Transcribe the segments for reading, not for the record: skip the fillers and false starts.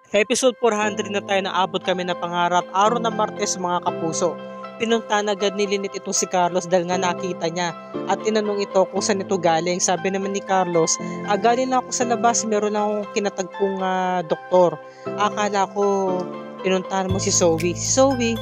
Episode 400 na tayo, naabot kami na pangarap. Araw ng Martes mga kapuso. Pinunta na agad ni Lynette itong si Carlos dahil nga nakita niya. At tinanong ito kung saan ito galing. Sabi naman ni Carlos, galing lang ako sa labas, meron lang akong kinatagpong doktor. Akala ko pinuntahan mo si Zoe. Si Zoe?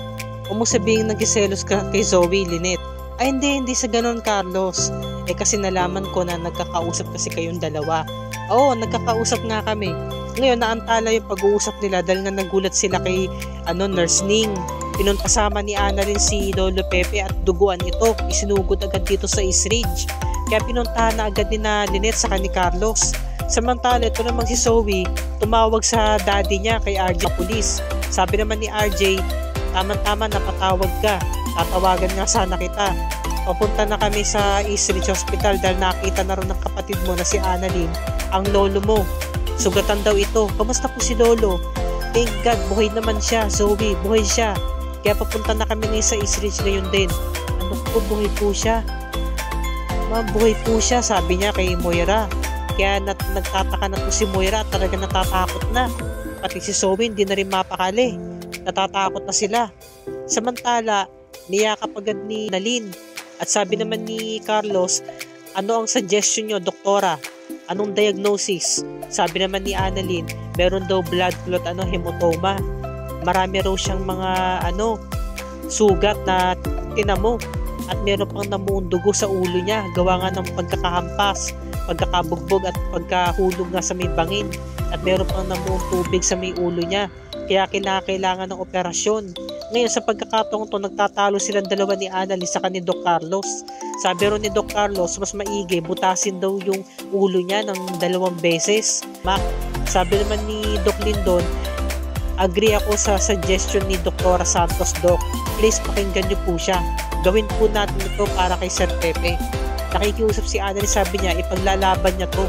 Huwag mo sabihin nagsiselos ka kay Zoe, Lynette. Ay hindi sa ganun, Carlos. Kasi nalaman ko na nagkakausap kasi kayong dalawa. Oo, nagkakausap nga kami. Ngayon, naantala yung pag-uusap nila dahil nga nagulat sila kay Nurse Ning. Pinuntasama ni Ana rin si Lolo Pepe at duguan ito. Isinugod agad dito sa East Ridge. Kaya pinuntahan na agad ni na Lynette sa ni Carlos. Samantala, ito naman si Zoe, tumawag sa daddy niya kay RJ Police. Sabi naman ni RJ, tama-tama napatawag ka. Tatawagan nga sana kita. Papunta na kami sa East Ridge Hospital dahil nakita na rin ng kapatid mo na si Annalyn, ang lolo mo. Sugatan daw ito. Kamusta po si lolo? Thank God, buhay naman siya. Zoe, buhay siya. Kaya papunta na kami ngayon sa East Ridge ngayon din. Ano po, buhay po siya? Buhay po siya, sabi niya kay Moira. Kaya nagtataka na po si Moira at talaga natatakot na. Pati si Zoe hindi na rin mapakali. Natatakot na sila. Samantala, niyakap agad ni Annalyn. At sabi naman ni Carlos, ano ang suggestion nyo, doktora? Anong diagnosis? Sabi naman ni Annalyn, meron daw blood clot, hematoma. Marami raw siyang mga sugat na tinamo. At meron pang namuong dugo sa ulo niya. Gawa nga ng pagkakahampas, pagkakabugbog at pagkahulog nga sa may bangin. At meron pang namuong tubig sa may ulo niya. Kaya kailangan ng operasyon. Ngayon sa pagkakataong to, nagtatalo silang dalawa ni Annalyn sa ni Doc Carlos. Sabi ron ni Doc Carlos, mas maigi, butasin daw yung ulo niya ng 2 beses. Sabi naman ni Doc Lindon, agree ako sa suggestion ni Dr. Santos, Doc. Please pakinggan niyo po siya. Gawin po natin ito para kay Sir Pepe. Nakikiusap si Annalyn, sabi niya, ipaglalaban niya to.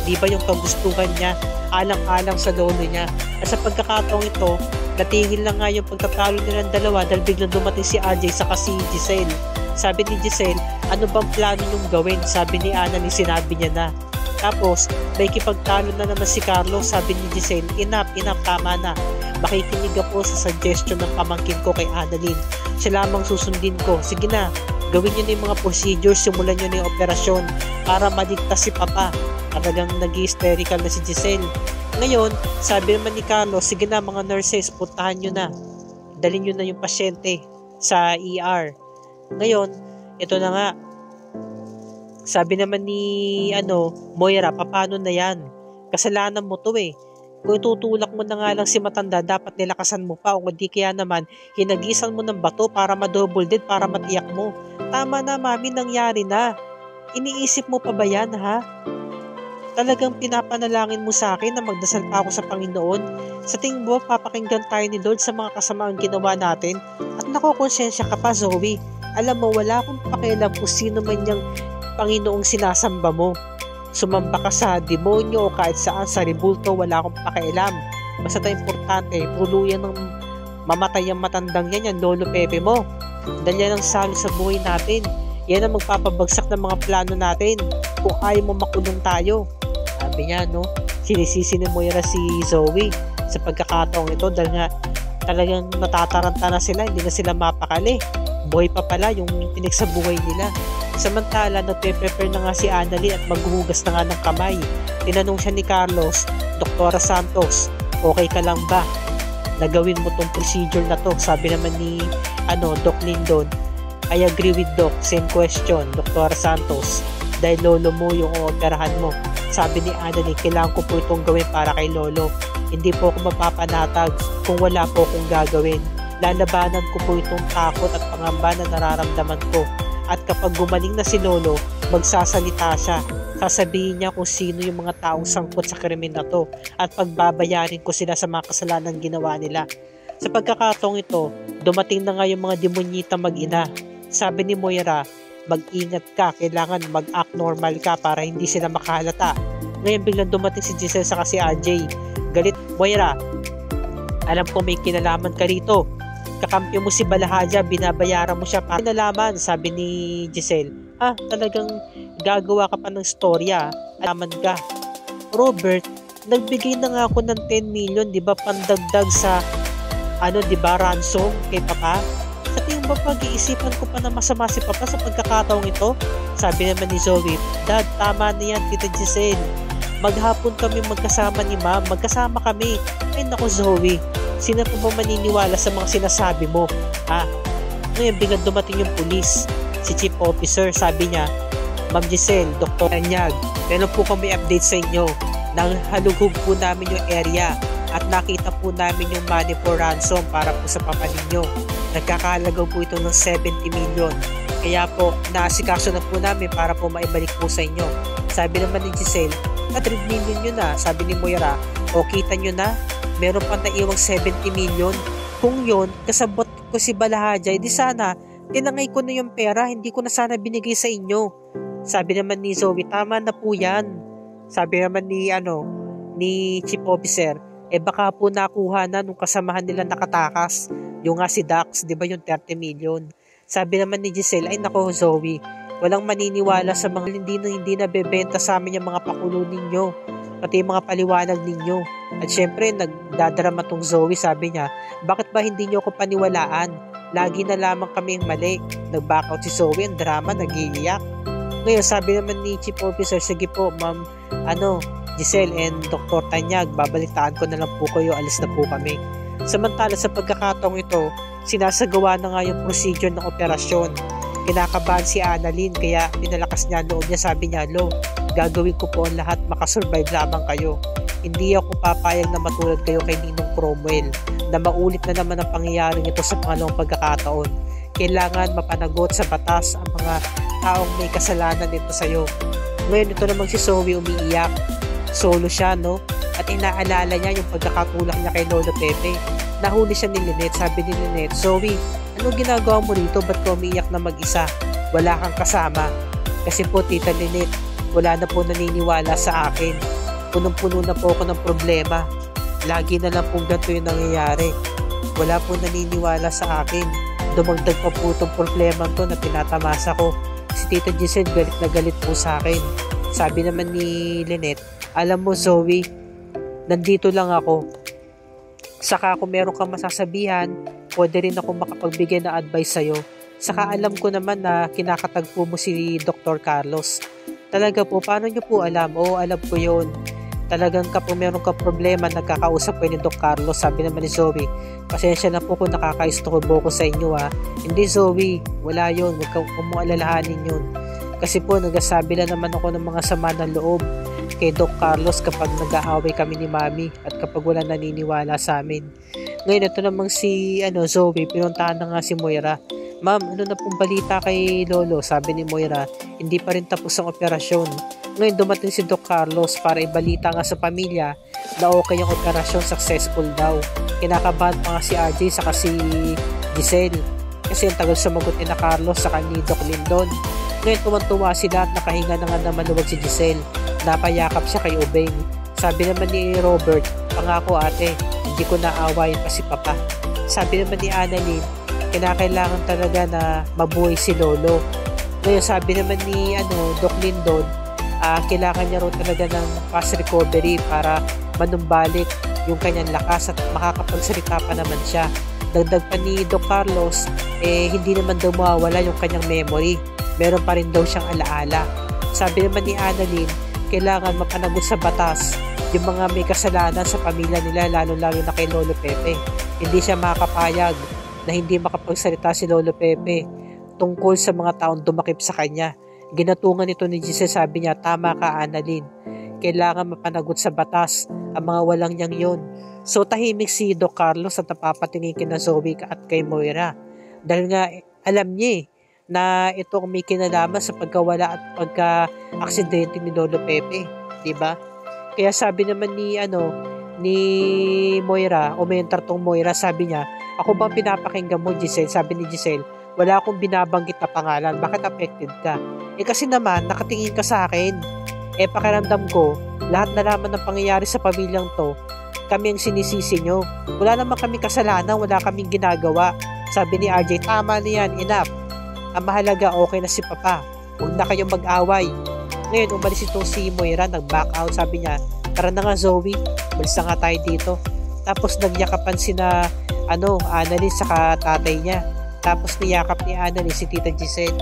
Di ba yung kagustuhan niya, alang-alang sa lolo niya. At sa pagkakataong ito, natigil na nga yung pagtatalo nilang dalawa dahil biglang dumating si RJ saka si Giselle. Sabi ni Giselle, ano bang plano niyong gawin? Sabi ni Annalyn, sinabi niya na. Tapos, may kipagtalo na naman si Carlos. Sabi ni Giselle, enough, tama na. Makikinig ako sa suggestion ng pamangkin ko kay Annalyn. Siya lamang susundin ko. Sige na, gawin niyo na yung mga procedures, simulan niyo na yung operasyon para maligtas si Papa. Talagang nag-hysterical na si Giselle. Ngayon, sabi naman ni Carlos, sige na mga nurses, puntahan nyo na. Dalhin nyo na yung pasyente sa ER. Ngayon, ito na nga. Sabi naman ni Moira, paano na yan? Kasalanan mo to eh. Kung tutulak mo na nga lang si matanda, dapat nilakasan mo pa. O hindi kaya naman, hinagisan mo ng bato para ma-double dead, para matiyak mo. Tama na mami, nangyari na. Iniisip mo pa ba yan ha? Talagang pinapanalangin mo sa akin na magdasal pa ako sa Panginoon. Sa tingin mo, papakinggan tayo ni Lord sa mga kasamaang ginawa natin. At nakokonsensya ka pa, Zoe. Alam mo, wala akong pakialam kung sino man yung Panginoong sinasamba mo. Sumamba ka sa demonyo o kahit saan sa ribulto, wala akong pakialam. Basta tayo importante, tuluyan ng mamatay ang matandang yan, Lolo Pepe mo. Dahil yan ang salo sa buhay natin. Yan ang magpapabagsak ng mga plano natin kung ayaw mo makulong tayo. Sabi niya, sinisisi ni Moira si Zoe sa pagkakataong ito dahil nga talagang natataranta na sila, hindi na sila mapakali. Buhay pa pala yung pinagsabuhay nila. Samantala, nagpe-prepare na nga si Annalyn at maghuhugas na nga ng kamay. Tinanong siya ni Carlos, Dr. Santos, okay ka lang ba? Nagawin mo tong procedure na to. Sabi naman ni Doc Lindon, I agree with Doc. Same question, Dr. Santos. Dahil lolo mo yung operahan mo. Sabi ni Annalyn, kailangan ko po itong gawin para kay lolo. Hindi po ako mapapanatag kung wala po akong gagawin. Lalabanan ko po itong takot at pangamba na nararamdaman ko. At kapag gumaling na si lolo, magsasalita siya. Sasabihin niya kung sino yung mga taong sangkot sa krimen na to. At pagbabayarin ko sila sa mga kasalanan ginawa nila. Sa pagkakataong ito, dumating na nga yung mga demonyita mag-ina. Sabi ni Moira, mag-ingat ka, kailangan mag-act normal ka para hindi sila makahalata. Ngayon biglang dumating si Giselle saka si RJ. Galit, Moira, alam ko may kinalaman ka rito. Kakampi mo si Balahaja, binabayaran mo siya para kinalaman, sabi ni Giselle. Talagang gagawa ka pa ng storya, alaman ka. Robert, Nagbigay na nga ako ng 10 million, di ba, pandagdag sa, di ba, ransom kay Papa. Sa tingin ba pag-iisipan ko pa na masama si Papa sa pagkakataong ito? Sabi naman ni Zoe, Dad, tama na yan, Tita Giselle. Maghapon kami magkasama ni Ma'am, magkasama kami. Ay naku Zoe, sino pa ba maniniwala sa mga sinasabi mo? Ngayon biglang dumating yung pulis, si Chief Officer, sabi niya, Ma'am Giselle, Dr. Tanyag, meron po kami update sa inyo. Nang halugog po namin yung area at nakita po namin yung money for ransom para po sa papa ninyo. Nagkakahalaga po ito ng 70 million. Kaya po, naasikaso na po namin para po maibalik po sa inyo. Sabi naman ni Giselle, 100 million yun na. Sabi ni Moira, o kita nyo na, meron pa naiwang 70 million. Kung yun, kasabot ko si Balahajay, di sana, tinangay ko na yung pera, hindi ko na sana binigay sa inyo. Sabi naman ni Zoe, tama na po yan. Sabi naman ni Chief Officer, baka po nakuha na nung kasamahan nila nakatakas. Yung nga si Dax, di ba yung 30 million. Sabi naman ni Giselle, ay nako Zoe, walang maniniwala sa mga hindi na bebenta sa amin yung mga pakulo ninyo, pati yung mga paliwanag ninyo. At syempre, nagdadrama tong Zoe, sabi niya, bakit ba hindi nyo ako paniwalaan? Lagi na lamang kami yung mali. Nag-back out si Zoe, ang drama, nag-iiyak. Ngayon, sabi naman ni Chief Officer, sige po, Ma'am, Giselle and Dr. Tanyag, babalitaan ko na lang po kayo, alis na po kami. Samantala sa pagkakataong ito, sinasagawa na nga yung procedure ng operasyon. Kinakabahan si Annalyn, kaya pinalakas niya loob niya, sabi niya, Lo, gagawin ko po ang lahat, makasurvive lamang kayo. Hindi ako papayag na matulad kayo kay Ninong Cromwell, na maulit na naman ang pangyayaring ito sa pangalawang pagkakataon. Kailangan mapanagot sa batas ang mga taong may kasalanan nito sa'yo. Ngayon ito namang si Zoe umiiyak. Solo siya, no? At inaalala niya yung pagkakatulak niya kay Lolo Pepe. Nahuli siya ni Lynette. Sabi ni Lynette, Zoe, anong ginagawa mo rito? Ba't ka umiiyak na mag-isa? Wala kang kasama. Kasi po, Tita Lynette, wala na po naniniwala sa akin. Punong-puno na po ako ng problema. Lagi na lang pong ganito yung nangyayari. Wala po naniniwala sa akin. Dumagdag pa po itong problema to na tinatamasa ko. Si Tita Giselle galit na galit po sa akin. Sabi naman ni Lynette, alam mo Zoe, nandito lang ako. Saka kung meron kang masasabihan, pwede rin ako makapagbigay na advice sa'yo. Saka alam ko naman na kinakatagpo mo si Dr. Carlos. Talaga po, paano nyo po alam? Oo, alam ko yun. Talagang kapag meron ka problema, nagkakausap ko ni Doc Carlos. Sabi naman ni Zoe, pasensya na po kung nakakaistorbo ko sa inyo ha. Hindi Zoe, wala yun. Huwag mong alalahanin yun. Kasi po, nagsasabi lang naman ako ng mga sama ng loob kay Doc Carlos kapag nag-aaway kami ni Mami at kapag wala naniniwala sa amin. Ngayon, ito namang si Zoe, pinuntahan na nga si Moira. Ma'am, ano na pong balita kay Lolo? Sabi ni Moira, hindi pa rin tapos ang operasyon. Ngayon, dumating si Doc Carlos para ibalita nga sa pamilya na okay yung operasyon, successful daw. Kinakabahan pa nga si RJ saka si Giselle. Kasi ang tagal sumagot ni na Carlos saka ni Doc Lindon. Ngayon, tuwan-tuwa sila at nakahinga na nga na maluwag si Giselle. Napayakap siya kay Ubeng. Sabi naman ni Robert, pangako ate, hindi ko naawayin pa si Papa. Sabi naman ni Annalyn, kinakailangan talaga na mabuhay si Lolo. Ngayon, sabi naman ni Doc Lindon, kailangan niya rin talaga ng fast recovery para manumbalik yung kanyang lakas at makakapagsalita pa naman siya. Dagdag pa ni Doc Carlos, hindi naman daw mawawala yung kanyang memory. Meron pa rin daw siyang alaala. Sabi naman ni Annalyn, kailangan mapanagot sa batas yung mga may kasalanan sa pamilya nila, lalo-lalo na kay Lolo Pepe. Hindi siya makakapayag na hindi makapagsalita si Lolo Pepe tungkol sa mga taong dumakip sa kanya. Ginatungan nito ni Giselle, sabi niya, tama ka Annalyn. Kailangan mapanagot sa batas ang mga walang niyang yun. So tahimik si Doc Carlos at napapatingin kina Zoe at kay Moira. Dahil nga alam niya na ito ang may kinalaman sa pagkawala at pagka-aksidente ni Lolo Pepe. Diba? Kaya sabi naman ni Moira, o mentor tong Moira, sabi niya, ako bang pinapakinggan mo Giselle? Sabi ni Giselle, wala akong binabanggit na pangalan. Bakit affected ka? Kasi naman, nakatingin ka sa akin. Pakiramdam ko, lahat na naman ng pangyayari sa pamilyang to, kami ang sinisisi nyo. Wala naman kami kasalanan, wala kaming ginagawa. Sabi ni RJ, tama na yan, enough. Ang mahalaga, okay na si Papa. Huwag na kayong mag-away. Ngayon, umalis itong si Moira, nag-back out. Sabi niya, Tara na nga Zoe, malis na nga tayo dito. Tapos nagyakapan sina Annalyn saka tatay niya. Tapos niyakap ni Annalyn si Tita Giselle.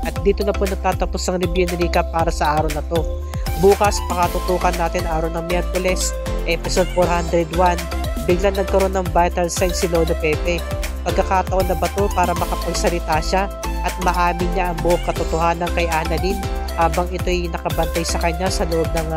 At dito na po nagtatapos ang review ni Rika para sa araw na to. Bukas pakatutukan natin araw ng Miyerkules, episode 401. Biglang nagkaroon ng vital sign si Lolo Pepe. Pagkakataon na ba to para makapagsalita siya at maamin niya ang buong katotohanan kay Annalyn habang ito'y nakabantay sa kanya sa loob ng